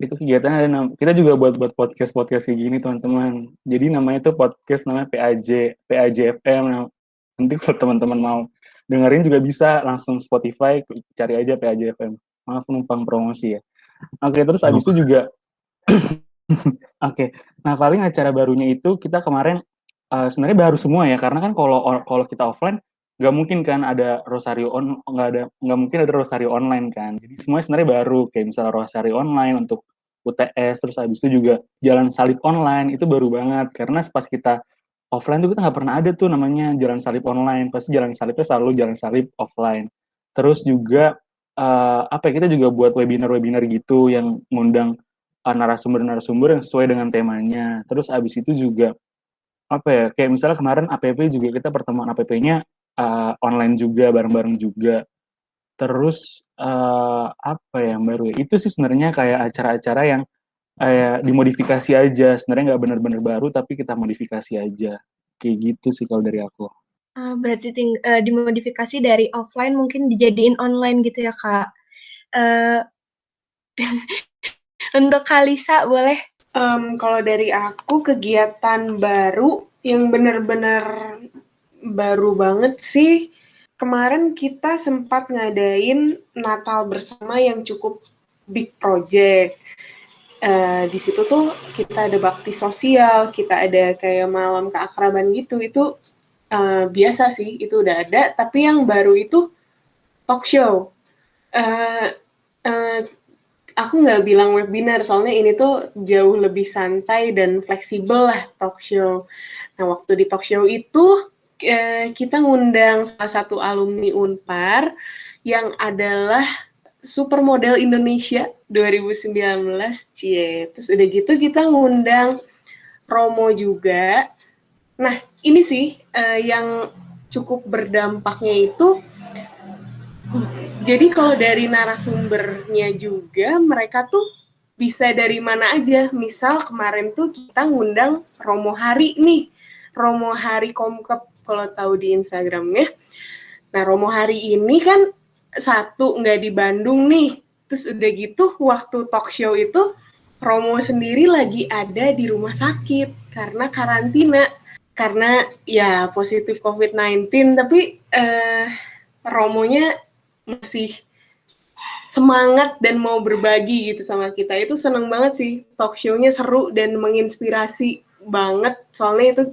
Itu kegiatan kita juga buat podcast kayak gini teman-teman. Jadi namanya tuh podcast namanya PAJ FM. Nanti kalau teman-teman mau dengerin juga bisa langsung Spotify cari aja PAJ FM. Maaf numpang promosi ya. Oke, terus abis itu juga Oke, nah paling acara barunya itu kita kemarin sebenarnya baru semua ya, karena kan kalau kita offline nggak mungkin kan ada nggak mungkin ada rosario online kan. Jadi semuanya sebenarnya baru, kayak misalnya rosario online untuk UTS, terus habis itu juga jalan salib online itu baru banget, karena pas kita offline tuh kita nggak pernah ada tuh namanya jalan salib online, pasti jalan salibnya selalu jalan salib offline. Terus juga kita juga buat webinar gitu yang ngundang narasumber yang sesuai dengan temanya. Terus abis itu juga kayak misalnya kemarin APP juga kita pertemuan APP-nya online juga, bareng-bareng juga. Terus yang baru ya, itu sih sebenarnya kayak acara-acara yang dimodifikasi aja, sebenarnya nggak benar-benar baru tapi kita modifikasi aja, kayak gitu sih kalau dari aku. Berarti dimodifikasi dari offline mungkin dijadiin online gitu ya Kak. Untuk Kalisa boleh? Kalau dari aku kegiatan baru yang benar-benar baru banget sih. Kemarin kita sempat ngadain Natal bersama yang cukup big project. Di situ tuh kita ada bakti sosial, kita ada kayak malam keakraban gitu. Itu biasa sih, itu udah ada. Tapi yang baru itu talk show. Uh, uh, aku nggak bilang webinar, soalnya ini tuh jauh lebih santai dan fleksibel lah talk show. Nah, waktu di talk show itu kita ngundang salah satu alumni Unpar yang adalah supermodel Indonesia 2019, cie. Terus udah gitu kita ngundang Romo juga. Nah, ini sih yang cukup berdampaknya itu. Jadi kalau dari narasumbernya juga, mereka tuh bisa dari mana aja. Misal kemarin tuh kita ngundang Romo Hari nih. Romo Hari Komkep, kalau tahu di Instagramnya. Nah, Romo Hari ini kan satu nggak di Bandung nih. Terus udah gitu, waktu talk show itu, Romo sendiri lagi ada di rumah sakit karena karantina. Karena ya positif COVID-19, tapi Romonya masih semangat dan mau berbagi gitu sama kita. Itu seneng banget sih, talk show-nya seru dan menginspirasi banget. Soalnya itu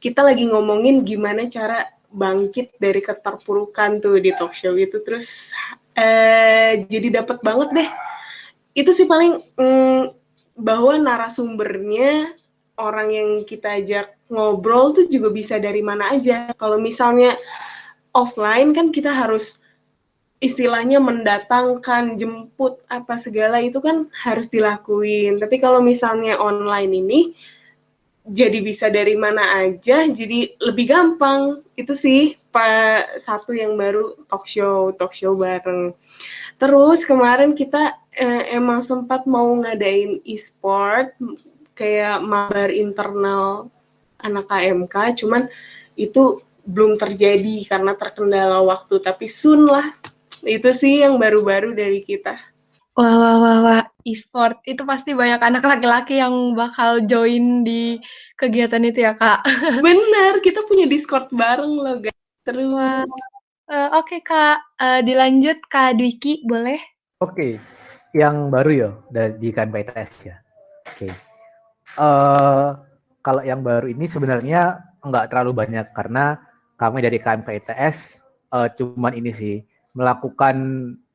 kita lagi ngomongin gimana cara bangkit dari keterpurukan tuh di talk show itu. Terus jadi dapet banget deh. Itu sih paling bahwa narasumbernya, orang yang kita ajak ngobrol tuh juga bisa dari mana aja. Kalau misalnya offline kan kita harus istilahnya mendatangkan, jemput, apa segala itu kan harus dilakuin. Tapi kalau misalnya online ini, jadi bisa dari mana aja, jadi lebih gampang. Itu sih satu yang baru, talk show bareng. Terus kemarin kita emang sempat mau ngadain e-sport, kayak mabar internal anak KMK, cuman itu belum terjadi karena terkendala waktu, tapi soon lah. Itu sih yang baru-baru dari kita. Wah, e-sport itu pasti banyak anak laki-laki yang bakal join di kegiatan itu ya, Kak. Bener, kita punya Discord bareng loh, guys. Terus. Wah, oke, Kak. Dilanjut, Kak Dwiki, boleh? Oke, yang baru ya di KMPTS ya. Oke. Kalau yang baru ini sebenarnya nggak terlalu banyak karena kami dari KMPTS cuman ini sih melakukan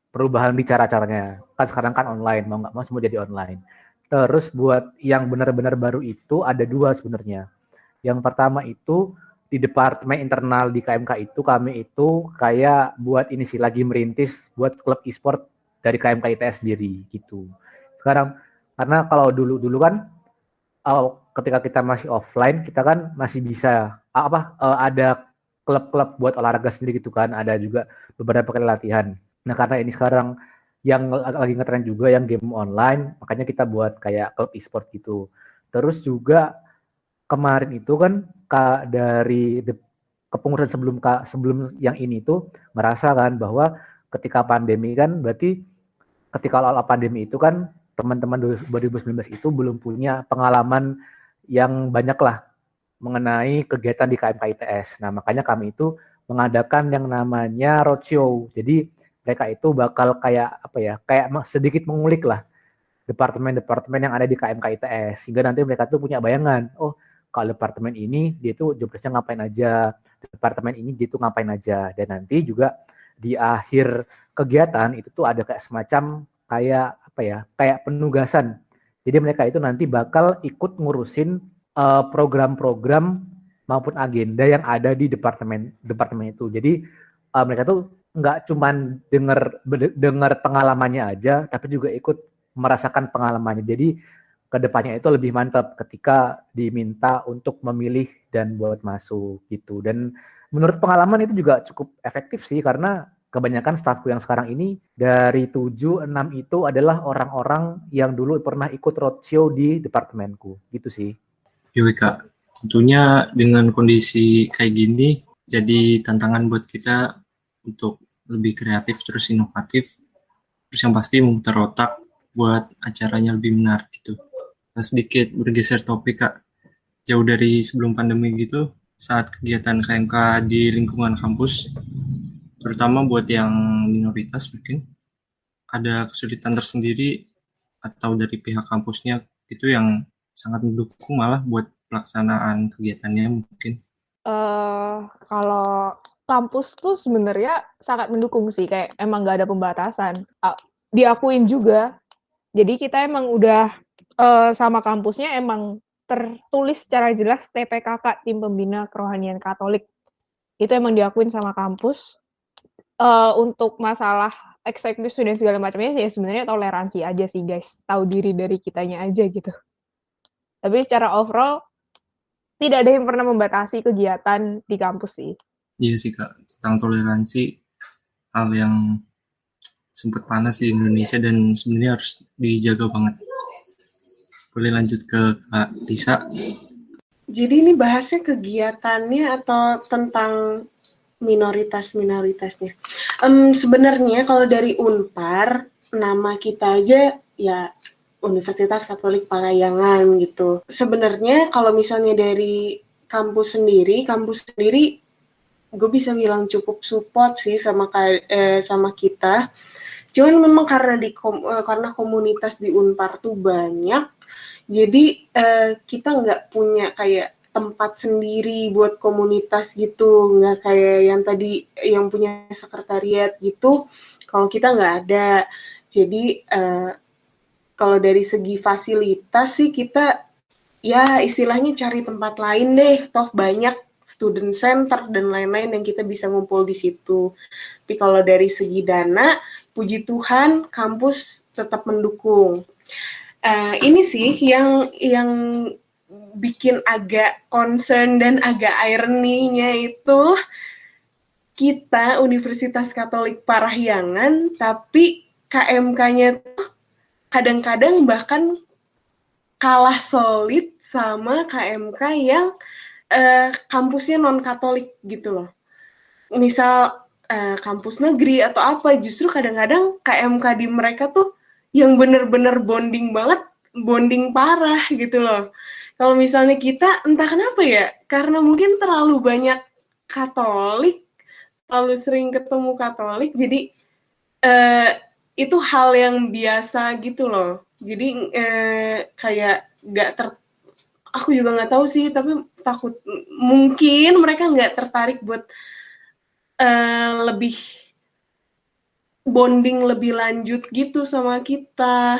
perubahan di cara-caranya. Kan sekarang kan online, mau nggak mau semua jadi online. Terus buat yang benar-benar baru itu ada dua sebenarnya. Yang pertama itu di departemen internal di KMK itu kami itu kayak buat ini sih lagi merintis buat klub e-sport dari KMK ITS sendiri gitu. Sekarang karena kalau dulu kan ketika kita masih offline kita kan masih bisa ada klub-klub buat olahraga sendiri gitu kan, ada juga beberapa kali latihan. Nah karena ini sekarang yang lagi ngetren juga yang game online, makanya kita buat kayak klub e-sport gitu. Terus juga kemarin itu kan dari kepengurusan sebelum yang ini tuh merasa kan bahwa ketika pandemi kan berarti ketika awal pandemi itu kan teman-teman 2019 itu belum punya pengalaman yang banyak lah mengenai kegiatan di KMK ITS. Nah, makanya kami itu mengadakan yang namanya roadshow. Jadi mereka itu bakal kayak sedikit mengulik lah departemen-departemen yang ada di KMK ITS. Sehingga nanti mereka tuh punya bayangan, oh kalau departemen ini dia tuh jobdesknya ngapain aja, departemen ini dia tuh ngapain aja. Dan nanti juga di akhir kegiatan itu tuh ada kayak semacam kayak penugasan. Jadi mereka itu nanti bakal ikut ngurusin program-program maupun agenda yang ada di departemen itu. Jadi mereka tuh nggak cuman dengar pengalamannya aja, tapi juga ikut merasakan pengalamannya. Jadi kedepannya itu lebih mantap ketika diminta untuk memilih dan buat masuk gitu. Dan menurut pengalaman itu juga cukup efektif sih karena kebanyakan stafku yang sekarang ini dari 7-6 itu adalah orang-orang yang dulu pernah ikut roadshow di departemenku gitu sih. Yoi Kak, tentunya dengan kondisi kayak gini jadi tantangan buat kita untuk lebih kreatif terus inovatif, terus yang pasti memutar otak buat acaranya lebih menarik gitu. Nah, sedikit bergeser topik Kak, jauh dari sebelum pandemi gitu, saat kegiatan KMK di lingkungan kampus, terutama buat yang minoritas mungkin, ada kesulitan tersendiri atau dari pihak kampusnya itu yang sangat mendukung malah buat pelaksanaan kegiatannya mungkin? Kalau kampus tuh sebenarnya sangat mendukung sih, kayak emang nggak ada pembatasan. Diakuin juga. Jadi kita emang udah sama kampusnya emang tertulis secara jelas TPKK, Tim Pembina Kerohanian Katolik. Itu emang diakuin sama kampus. Untuk masalah eksekutif dan segala macamnya ya sebenarnya toleransi aja sih guys. Tahu diri dari kitanya aja gitu. Tapi secara overall tidak ada yang pernah membatasi kegiatan di kampus sih. Iya sih Kak, tentang toleransi hal yang sempat panas di Indonesia dan sebenarnya harus dijaga banget. Boleh lanjut ke Kak Tisa? Jadi ini bahasnya kegiatannya atau tentang minoritas-minoritasnya? Sebenarnya kalau dari Unpar, nama kita aja ya Universitas Katolik Parahyangan gitu. Sebenarnya kalau misalnya dari kampus sendiri gue bisa bilang cukup support sih sama kita. Cuman memang karena komunitas di Unpar tuh banyak, jadi kita nggak punya kayak tempat sendiri buat komunitas gitu, nggak kayak yang tadi yang punya sekretariat gitu. Kalau kita nggak ada, jadi kalau dari segi fasilitas sih kita ya istilahnya cari tempat lain deh, toh banyak student center dan lain-lain yang kita bisa ngumpul di situ. Tapi kalau dari segi dana, puji Tuhan kampus tetap mendukung. Ini sih yang bikin agak concern dan agak ironinya itu kita Universitas Katolik Parahyangan, tapi KMK-nya tuh kadang-kadang bahkan kalah solid sama KMK yang kampusnya non-Katolik gitu loh. Misal kampus negeri atau apa, justru kadang-kadang KMK di mereka tuh yang bener-bener bonding banget, bonding parah gitu loh. Kalau misalnya kita, entah kenapa ya, karena mungkin terlalu banyak Katolik, terlalu sering ketemu Katolik, jadi itu hal yang biasa gitu loh. Jadi kayak aku juga nggak tahu sih, tapi takut mungkin mereka nggak tertarik buat lebih bonding lebih lanjut gitu sama kita.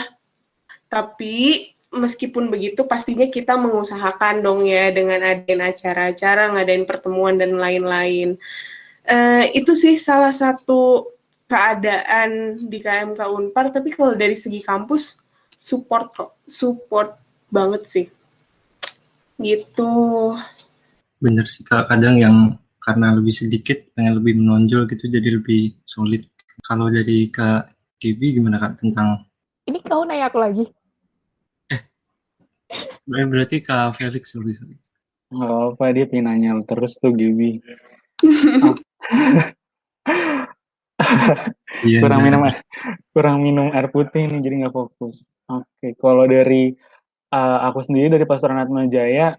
Tapi meskipun begitu pastinya kita mengusahakan dong ya dengan adain acara-acara, ngadain pertemuan dan lain-lain. Itu sih salah satu keadaan di KMK Unpar, tapi kalau dari segi kampus support kok, support banget sih. Gitu. Bener sih Kak, kadang yang karena lebih sedikit pengen lebih menonjol gitu jadi lebih solid. Kalau dari Kak Gaby gimana Kak tentang Ini kau nanya aku lagi? berarti Kak Felix sorry. Nggak apa, dia pengen nanya lu terus tuh Gaby. Iya, kurang minum air putih nih jadi nggak fokus. Oke, kalau dari aku sendiri dari Pastoran Atma Jaya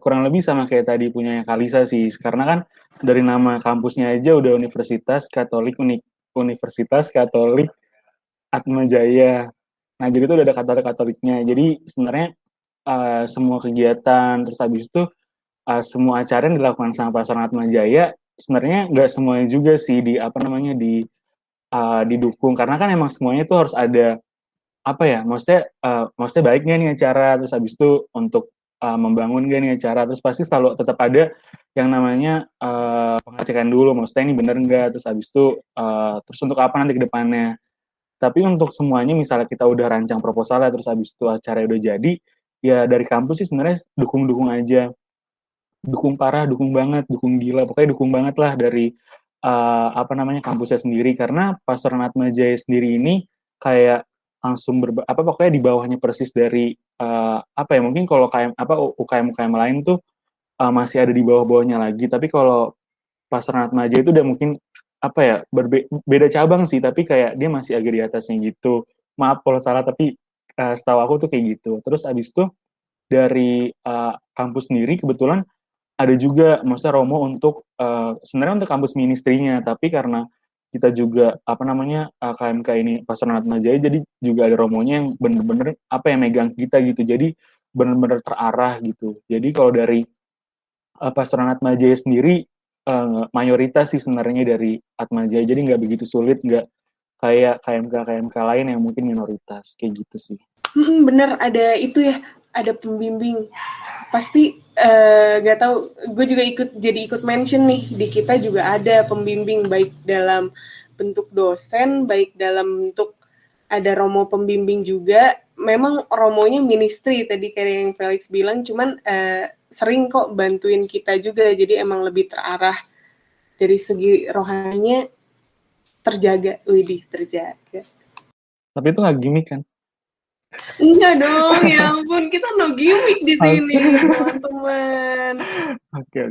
kurang lebih sama kayak tadi punyanya Kalisa sih, karena kan dari nama kampusnya aja udah Universitas Katolik Universitas Katolik Atma Jaya. Nah jadi itu udah ada Katoliknya. Jadi sebenarnya semua kegiatan terus habis itu semua acara yang dilakukan sama Pastoran Atma Jaya sebenarnya nggak semuanya juga sih didukung, karena kan emang semuanya tuh harus ada apa ya, maksudnya baik nggak nih acara, terus habis itu untuk membangun nggak nih acara, terus pasti selalu tetap ada yang namanya pengecekan dulu, maksudnya ini bener nggak, terus habis itu terus untuk apa nanti ke depannya. Tapi untuk semuanya misalnya kita udah rancang proposalnya, terus habis itu acara udah jadi, ya dari kampus sih sebenarnya dukung-dukung aja, dukung parah, dukung banget, dukung gila, pokoknya dukung banget lah dari kampusnya sendiri, karena Pastoran Atma Jaya sendiri ini kayak langsung pokoknya di bawahnya persis dari mungkin kalau UKM lain tuh masih ada di bawah-bawahnya lagi, tapi kalau Pastoran Atma Jaya itu udah mungkin beda cabang sih, tapi kayak dia masih agak di atasnya gitu. Maaf kalau salah, tapi setahu aku tuh kayak gitu. Terus abis itu dari kampus sendiri kebetulan ada juga maksudnya Romo untuk sebenarnya untuk kampus ministrinya, tapi karena kita juga KMK ini Pastoral Atmajaya, jadi juga ada Romonya yang bener-bener yang megang kita gitu, jadi bener-bener terarah gitu. Jadi kalau dari Pastoral Atmajaya sendiri mayoritas sih sebenarnya dari Atmajaya, jadi nggak begitu sulit, nggak kayak KMK lain yang mungkin minoritas kayak gitu sih. Bener, ada itu ya, ada pembimbing. Pasti nggak tahu, gue juga ikut mention nih, di kita juga ada pembimbing, baik dalam bentuk dosen, baik dalam bentuk ada romo pembimbing juga. Memang romonya ministry tadi kayak yang Felix bilang, cuman sering kok bantuin kita juga, jadi emang lebih terarah dari segi rohaninya, terjaga. Tapi itu nggak gimmick kan? Enggak dong, ya ampun, kita no gimmick di sini, teman-teman. Oke.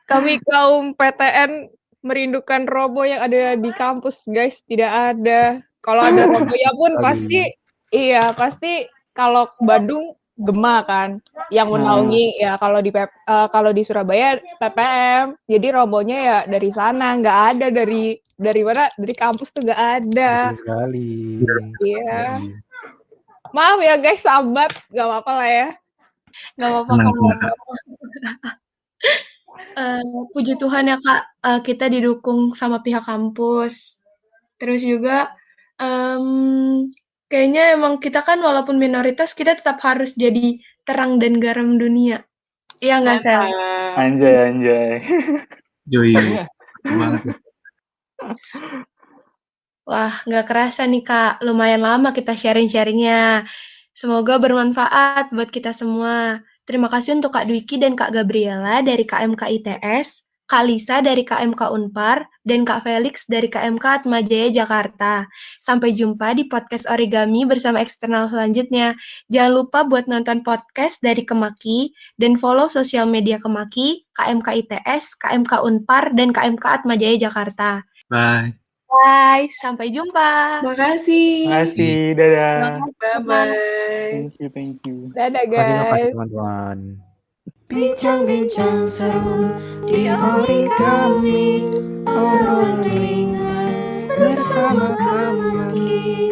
Kami kaum PTN merindukan robo yang ada di kampus, guys. Tidak ada. Kalau ada robonya pun pasti kalau Bandung Gema kan yang menaungi ya, kalau di Surabaya PPM. Jadi robonya ya dari sana, nggak ada dari mana, dari kampus tuh nggak ada. Betul sekali. Iya. Maaf ya guys, sahabat, nggak apa-apa lah ya. Nggak apa-apa. Puji Tuhan ya Kak, kita didukung sama pihak kampus. Terus juga kayaknya emang kita kan walaupun minoritas, kita tetap harus jadi terang dan garam dunia. Iya nggak, Sel? Anjay. Joy banget. Wah, nggak kerasa nih Kak, lumayan lama kita sharing-sharingnya. Semoga bermanfaat buat kita semua. Terima kasih untuk Kak Dwiki dan Kak Gabriela dari KMK ITS, Kak Lisa dari KMK Unpar, dan Kak Felix dari KMK Atmajaya Jakarta. Sampai jumpa di podcast Origami bersama eksternal selanjutnya. Jangan lupa buat nonton podcast dari Kemaki, dan follow sosial media Kemaki, KMK ITS, KMK Unpar, dan KMK Atmajaya Jakarta. Bye. Bye, sampai jumpa. Makasih. Dadah. Bye-bye. Thank you. Dadah Terima kasih guys. teman-teman. Bincang-bincang seru di Origami, obrolan ringan bersama Kamaki.